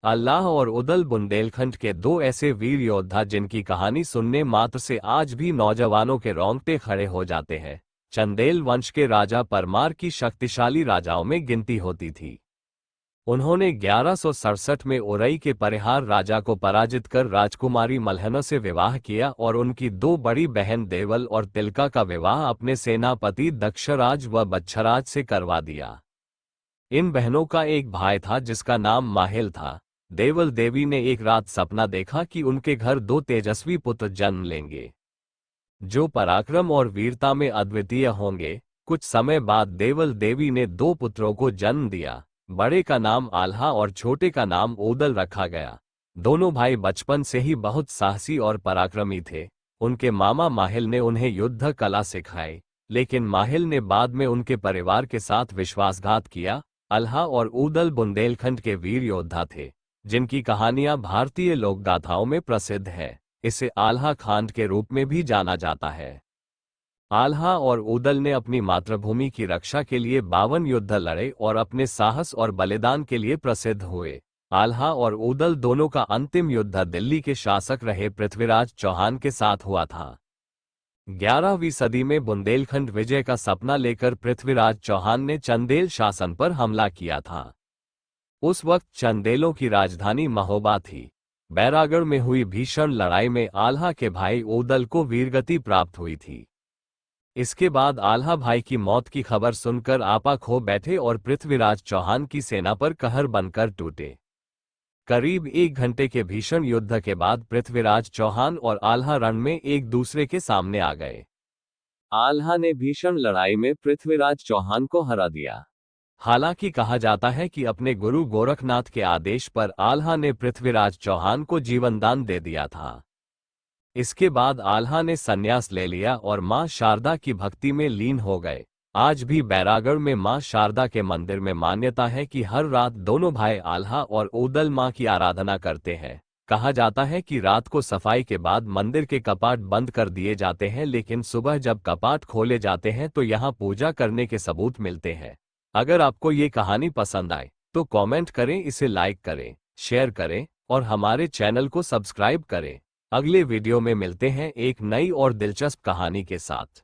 अल्लाह और उदल बुंदेलखंड के दो ऐसे वीर योद्धा जिनकी कहानी सुनने मात्र से आज भी नौजवानों के रोंगटे खड़े हो जाते हैं। चंदेल वंश के राजा परमार की शक्तिशाली राजाओं में गिनती होती थी। उन्होंने 1167 में ओरई के परिहार राजा को पराजित कर राजकुमारी मल्हना से विवाह किया और उनकी दो बड़ी बहन देवल और तिलका का विवाह अपने सेनापति दक्षराज व बच्छराज से करवा दिया। इन बहनों का एक भाई था जिसका नाम माहिल था। देवल देवी ने एक रात सपना देखा कि उनके घर दो तेजस्वी पुत्र जन्म लेंगे, जो पराक्रम और वीरता में अद्वितीय होंगे। कुछ समय बाद देवल देवी ने दो पुत्रों को जन्म दिया। बड़े का नाम आल्हा और छोटे का नाम ओदल रखा गया। दोनों भाई बचपन से ही बहुत साहसी और पराक्रमी थे। उनके मामा माहिल ने उन्हें युद्ध कला सिखाई, लेकिन माहिल ने बाद में उनके परिवार के साथ विश्वासघात किया। आल्हा और ओदल बुंदेलखंड के वीर योद्धा थे, जिनकी कहानियां भारतीय लोकगाथाओं में प्रसिद्ध है। इसे आल्हा खांड के रूप में भी जाना जाता है। आल्हा और ओदल ने अपनी मातृभूमि की रक्षा के लिए 52 युद्ध लड़े और अपने साहस और बलिदान के लिए प्रसिद्ध हुए। आल्हा और ओदल दोनों का अंतिम युद्ध दिल्ली के शासक रहे पृथ्वीराज चौहान के साथ हुआ था। 11वीं सदी में बुंदेलखंड विजय का सपना लेकर पृथ्वीराज चौहान ने चंदेल शासन पर हमला किया था। उस वक्त चंदेलों की राजधानी महोबा थी। बैरागढ़ में हुई भीषण लड़ाई में आल्हा के भाई ओदल को वीरगति प्राप्त हुई थी। इसके बाद आल्हा भाई की मौत की खबर सुनकर आपा खो बैठे और पृथ्वीराज चौहान की सेना पर कहर बनकर टूटे। करीब 1 घंटे के भीषण युद्ध के बाद पृथ्वीराज चौहान और आल्हा रण में एक दूसरे के सामने आ गए। आल्हा ने भीषण लड़ाई में पृथ्वीराज चौहान को हरा दिया। हालांकि कहा जाता है कि अपने गुरु गोरखनाथ के आदेश पर आल्हा ने पृथ्वीराज चौहान को जीवनदान दे दिया था। इसके बाद आल्हा ने संन्यास ले लिया और मां शारदा की भक्ति में लीन हो गए। आज भी बैरागढ़ में मां शारदा के मंदिर में मान्यता है कि हर रात दोनों भाई आल्हा और ओदल मां की आराधना करते हैं। कहा जाता है कि रात को सफाई के बाद मंदिर के कपाट बंद कर दिए जाते हैं, लेकिन सुबह जब कपाट खोले जाते हैं तो यहां पूजा करने के सबूत मिलते हैं। अगर आपको ये कहानी पसंद आए तो कमेंट करें, इसे लाइक करें, शेयर करें और हमारे चैनल को सब्सक्राइब करें। अगले वीडियो में मिलते हैं एक नई और दिलचस्प कहानी के साथ।